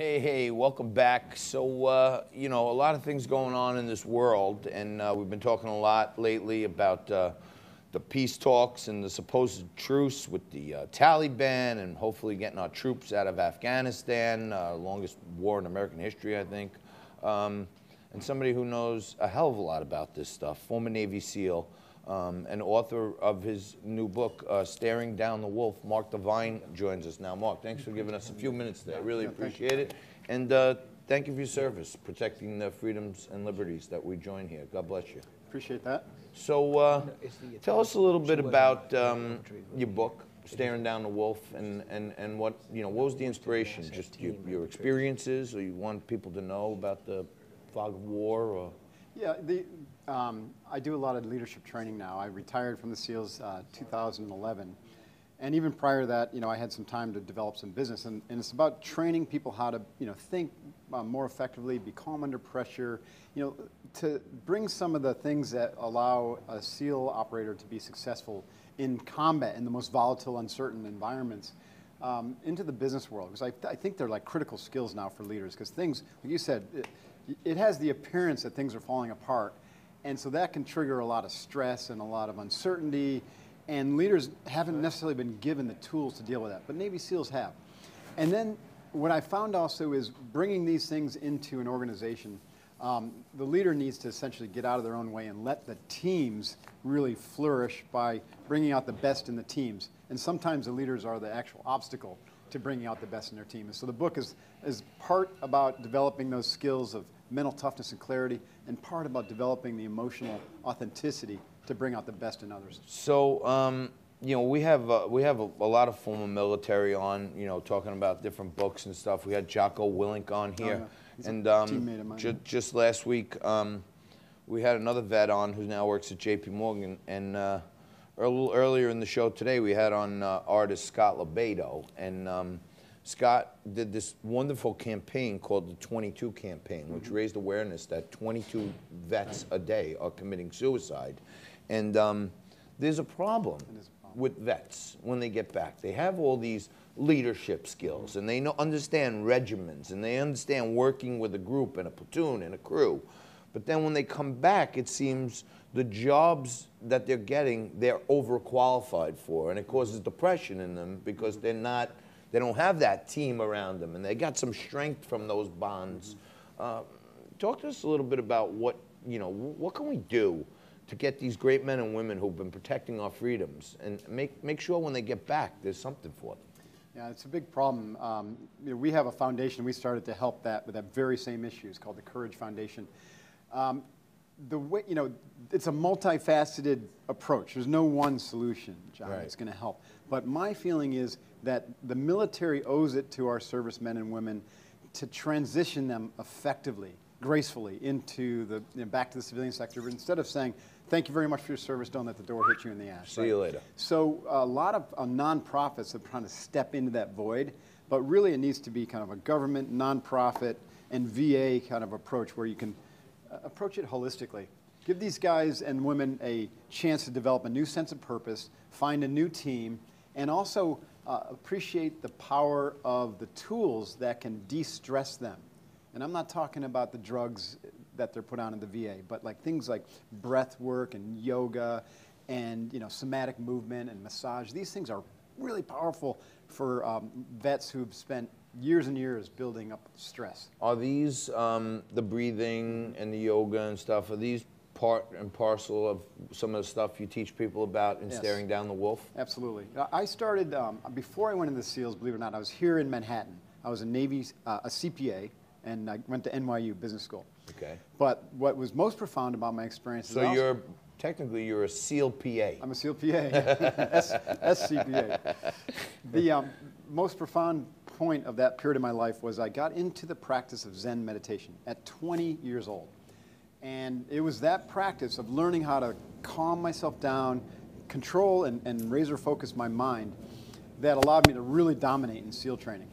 Hey, welcome back. So, a lot of things going on in this world, and we've been talking a lot lately about the peace talks and the supposed truce with the Taliban, and hopefully getting our troops out of Afghanistan, longest war in American history, I think. And somebody who knows a hell of a lot about this stuff, former Navy SEAL, and author of his new book, Staring Down the Wolf, Mark Divine, joins us now. Mark, thanks for giving us a few minutes there. I really appreciate it. And thank you for your service, protecting the freedoms and liberties that we join here. God bless you. Appreciate that. So tell us a little bit about your book, Staring Down the Wolf, and what was the inspiration? Just your experiences, or you want people to know about the fog of war? Or? Yeah, I do a lot of leadership training now. I retired from the SEALs 2011. And even prior to that, I had some time to develop some business. And it's about training people how to, think more effectively, be calm under pressure, to bring some of the things that allow a SEAL operator to be successful in combat in the most volatile, uncertain environments into the business world. Because I think they're like critical skills now for leaders. Because things, like you said, it has the appearance that things are falling apart. And so that can trigger a lot of stress and a lot of uncertainty. And leaders haven't necessarily been given the tools to deal with that, but Navy SEALs have. And then what I found also is bringing these things into an organization, the leader needs to essentially get out of their own way and let the teams really flourish by bringing out the best in the teams. And sometimes the leaders are the actual obstacle to bringing out the best in their team. And so the book is part about developing those skills of mental toughness and clarity, and part about developing the emotional authenticity to bring out the best in others. So, we have a lot of former military on, talking about different books and stuff. We had Jocko Willink on here. Oh, yeah. He's a teammate of mine. Just last week, we had another vet on who now works at J.P. Morgan. And a little earlier in the show today, we had on artist Scott Lebedo. And Scott did this wonderful campaign called the 22 campaign, which raised awareness that 22 vets a day are committing suicide. And there's a problem with vets when they get back. They have all these leadership skills, and they understand regiments, and they understand working with a group and a platoon and a crew. But then when they come back, it seems the jobs that they're getting, they're overqualified for, and it causes depression in them because they don't have that team around them, and they got some strength from those bonds. Talk to us a little bit about what can we do to get these great men and women who've been protecting our freedoms, and make sure when they get back, there's something for them. Yeah, it's a big problem. We have a foundation. We started to help that with that very same issue. It's called the Courage Foundation. The way, it's a multifaceted approach. There's no one solution, John, that's going to help. But my feeling is that the military owes it to our servicemen and women to transition them effectively, gracefully into the back to the civilian sector. But instead of saying, "Thank you very much for your service. Don't let the door hit you in the ass." See you later. So a lot of nonprofits are trying to step into that void, but really it needs to be kind of a government, nonprofit, and VA kind of approach where you can approach it holistically. Give these guys and women a chance to develop a new sense of purpose, find a new team, and also appreciate the power of the tools that can de-stress them. And I'm not talking about the drugs that they're put on in the VA, but like things like breath work and yoga and somatic movement and massage. These things are really powerful for vets who've spent years and years building up stress. Are these, the breathing and the yoga and stuff, are these part and parcel of some of the stuff you teach people about in Staring Down the Wolf? Absolutely. I started, before I went into the SEALs, believe it or not, I was here in Manhattan. I was a Navy, a CPA, and I went to NYU Business School. Okay. But what was most profound about my experience is technically you're a SEAL PA. I'm a SEAL PA, SCPA. The most profound point of that period of my life was I got into the practice of Zen meditation at 20 years old. And it was that practice of learning how to calm myself down, control and razor focus my mind that allowed me to really dominate in SEAL training.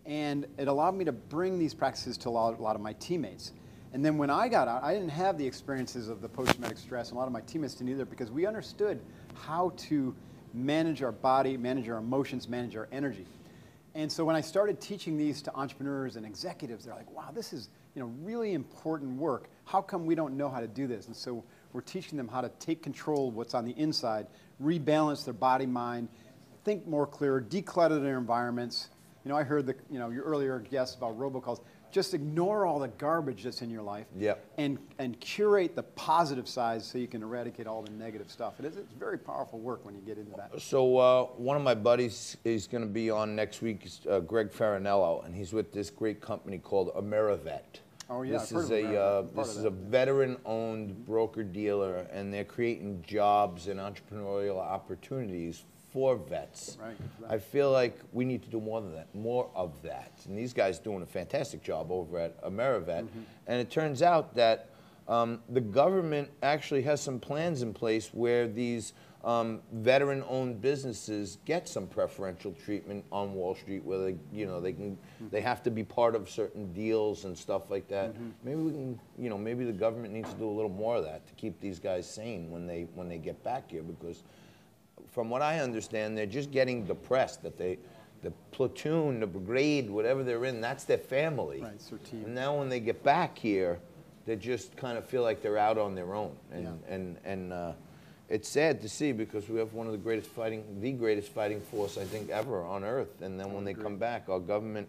And it allowed me to bring these practices to a lot of my teammates. And then when I got out, I didn't have the experiences of the post-traumatic stress, and a lot of my teammates didn't either, because we understood how to manage our body, manage our emotions, manage our energy. And so when I started teaching these to entrepreneurs and executives, they're like, wow, this is really important work. How come we don't know how to do this? And so we're teaching them how to take control of what's on the inside, rebalance their body, mind, think more clear, declutter their environments. I heard your earlier guess about robocalls. Just ignore all the garbage that's in your life, Yep. and curate the positive side so you can eradicate all the negative stuff. It's very powerful work when you get into that. So one of my buddies is going to be on next week, Greg Farinello, and he's with this great company called Amerivet. Oh yeah, This I've is heard of Amerivet. this is a veteran-owned broker-dealer, and they're creating jobs and entrepreneurial opportunities for vets. Right. I feel like we need to do more of that. And these guys doing a fantastic job over at Amerivet. And it turns out that the government actually has some plans in place where these veteran-owned businesses get some preferential treatment on Wall Street, where they have to be part of certain deals and stuff like that. Maybe we can, maybe the government needs to do a little more of that to keep these guys sane when they get back here, because from what I understand, they're just getting depressed that the platoon, the brigade, whatever they're in, that's their family. Right, it's their team. And now when they get back here, they just kind of feel like they're out on their own. And it's sad to see, because we have one of the greatest fighting force, I think, ever on earth. And then when they come back, our government,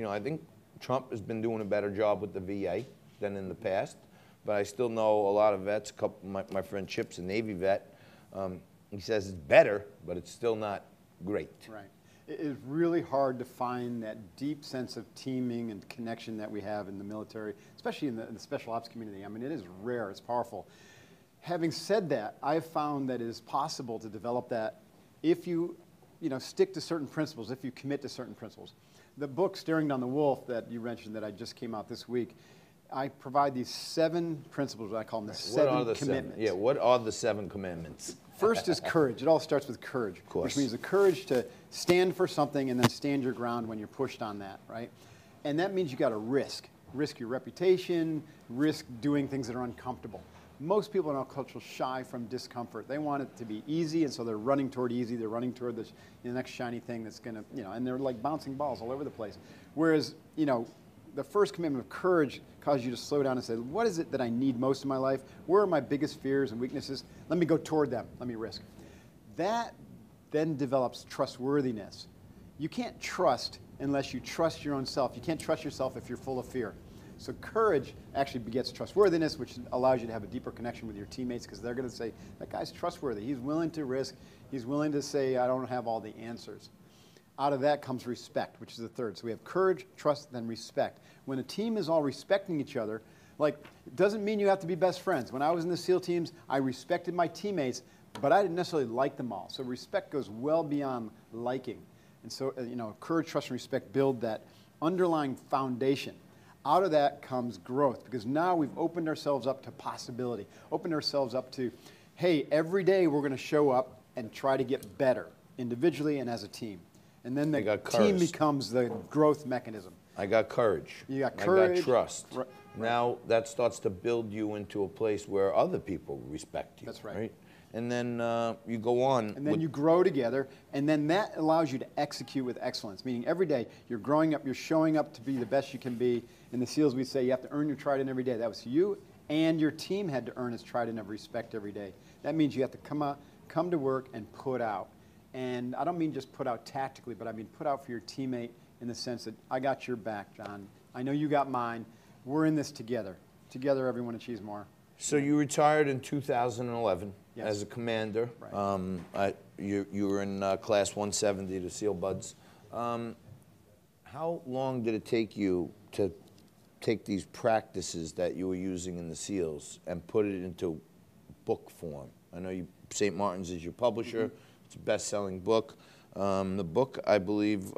I think Trump has been doing a better job with the VA than in the past. But I still know a lot of vets. My friend Chip's a Navy vet. He says it's better, but it's still not great. Right. It is really hard to find that deep sense of teaming and connection that we have in the military, especially in the special ops community. I mean, it is rare, it's powerful. Having said that, I've found that it is possible to develop that if you, stick to certain principles, if you commit to certain principles. The book, Staring Down the Wolf, that you mentioned that I just came out this week, I provide these 7 principles, I call them the 7 commitments. Yeah, what are the 7 commandments? First is courage. It all starts with courage, which means the courage to stand for something and then stand your ground when you're pushed on that, right? And that means you got to risk your reputation, risk doing things that are uncomfortable. Most people in our culture shy from discomfort. They want it to be easy, and so they're running toward easy. They're running toward the next shiny thing that's going to, and they're like bouncing balls all over the place. Whereas, the first commitment of courage causes you to slow down and say, what is it that I need most in my life? Where are my biggest fears and weaknesses? Let me go toward them. Let me risk. That then develops trustworthiness. You can't trust unless you trust your own self. You can't trust yourself if you're full of fear. So courage actually begets trustworthiness, which allows you to have a deeper connection with your teammates, because they're going to say, that guy's trustworthy. He's willing to risk. He's willing to say, I don't have all the answers. Out of that comes respect, which is the third. So we have courage, trust, then respect. When a team is all respecting each other, it doesn't mean you have to be best friends. When I was in the SEAL teams, I respected my teammates, but I didn't necessarily like them all. So respect goes well beyond liking. And so, courage, trust, and respect build that underlying foundation. Out of that comes growth, because now we've opened ourselves up to possibility, opened ourselves up to, hey, every day we're going to show up and try to get better, individually and as a team. And then the team becomes the growth mechanism. I got courage. You got courage. I got trust. Right. Now that starts to build you into a place where other people respect you. That's right. And then you go on. And then you grow together, and then that allows you to execute with excellence, meaning every day you're growing up, you're showing up to be the best you can be. In the SEALs, we say you have to earn your trident every day. That was you, and your team had to earn its trident of respect every day. That means you have to come to work and put out. And I don't mean just put out tactically, but I mean put out for your teammate in the sense that I got your back, John. I know you got mine. We're in this together. Together, everyone achieves more. So you retired in 2011 Yes. as a commander. Right. You were in Class 170, the SEAL Buds. How long did it take you to take these practices that you were using in the SEALs and put it into book form? I know St. Martin's is your publisher. It's a best-selling book. The book, I believe,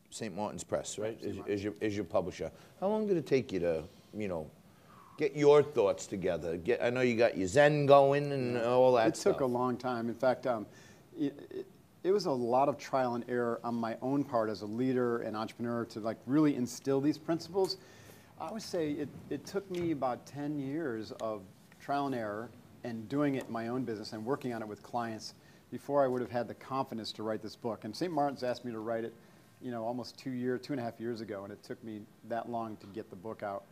St. Martin's Press, right, is your publisher. How long did it take you to, get your thoughts together? I know you got your Zen going and all that stuff. It took a long time. In fact, it was a lot of trial and error on my own part as a leader and entrepreneur to really instill these principles. I would say it took me about 10 years of trial and error and doing it in my own business and working on it with clients before I would have had the confidence to write this book. And St. Martin's asked me to write it, almost 2.5 years ago, and it took me that long to get the book out.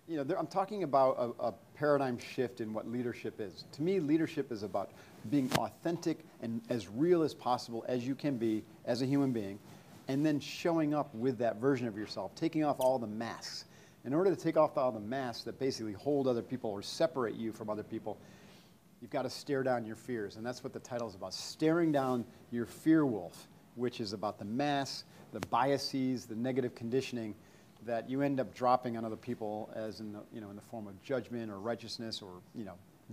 I'm talking about a paradigm shift in what leadership is. To me, leadership is about being authentic and as real as possible as you can be as a human being, and then showing up with that version of yourself, taking off all the masks. In order to take off all the masks that basically hold other people or separate you from other people, you've got to stare down your fears. And that's what the title is about, staring down your fear wolf, which is about the masks, the biases, the negative conditioning that you end up dropping on other people as in the form of judgment or righteousness or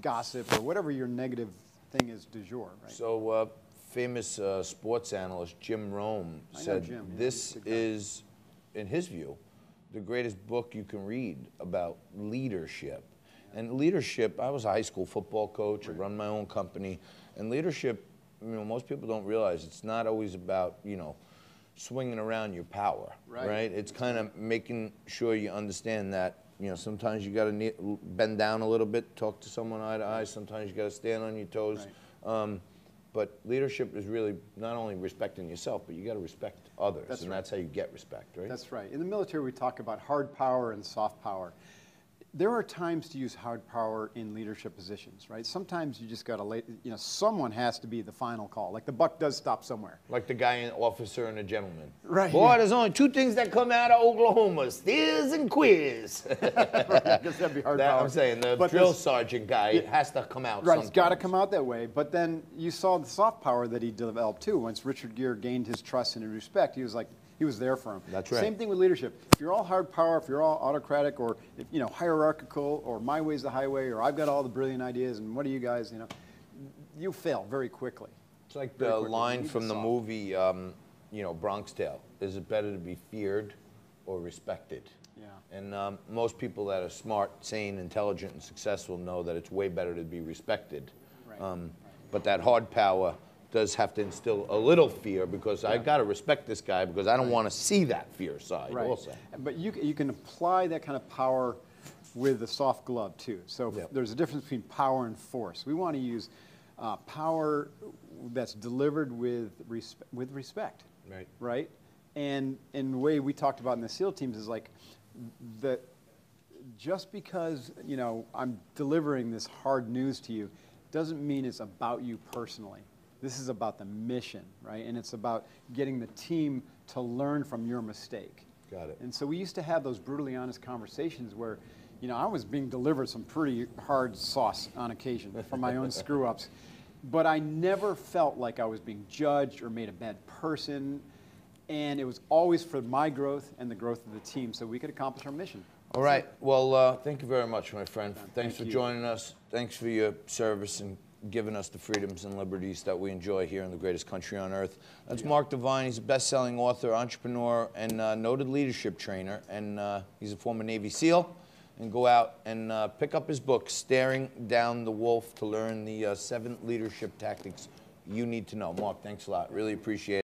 gossip or whatever your negative thing is du jour. Right? So famous sports analyst Jim Rome said this is, in his view, the greatest book you can read about leadership. And leadership, I was a high school football coach, I run my own company, and leadership, most people don't realize it's not always about, swinging around your power, right? It's kind of making sure you understand that, sometimes you got to bend down a little bit, talk to someone eye to eye, sometimes you got to stand on your toes. But leadership is really not only respecting yourself, but you got to respect others, that's how you get respect, right? That's right. In the military, we talk about hard power and soft power. There are times to use hard power in leadership positions, right? Sometimes you just got to someone has to be the final call. Like the buck does stop somewhere. Like the guy, an officer and a gentleman. Right. Boy, there's only two things that come out of Oklahoma, steers and quiz. Right, I guess that'd be hard power. I'm saying, the drill sergeant guy has to come out Right, it's got to come out that way. But then you saw the soft power that he developed too. Once Richard Gere gained his trust and his respect, he was like, he was there for him. That's right. Same thing with leadership. If you're all hard power, if you're all autocratic or hierarchical, or my way's the highway, or I've got all the brilliant ideas, and what do you guys, you fail very quickly. It's like the line from the movie, Bronx Tale. Is it better to be feared or respected? Yeah. And most people that are smart, sane, intelligent, and successful know that it's way better to be respected. Right. But that hard power does have to instill a little fear, because I got to respect this guy because I don't want to see that fear side also. But you can apply that kind of power with the soft glove too. So there's a difference between power and force. We want to use power that's delivered with respect. Right. Right? And the way we talked about in the SEAL teams is like that just because, I'm delivering this hard news to you doesn't mean it's about you personally. This is about the mission, right? And it's about getting the team to learn from your mistake. Got it. And so we used to have those brutally honest conversations where, I was being delivered some pretty hard sauce on occasion from my own screw-ups. But I never felt like I was being judged or made a bad person. And it was always for my growth and the growth of the team so we could accomplish our mission. All right. Well, thank you very much, my friend. Thanks for you. joining us. Thanks for your service and giving us the freedoms and liberties that we enjoy here in the greatest country on earth. That's Mark Divine. He's a best-selling author, entrepreneur, and noted leadership trainer. And he's a former Navy SEAL. And go out and pick up his book, Staring Down the Wolf, to learn the 7 leadership tactics you need to know. Mark, thanks a lot. Really appreciate it.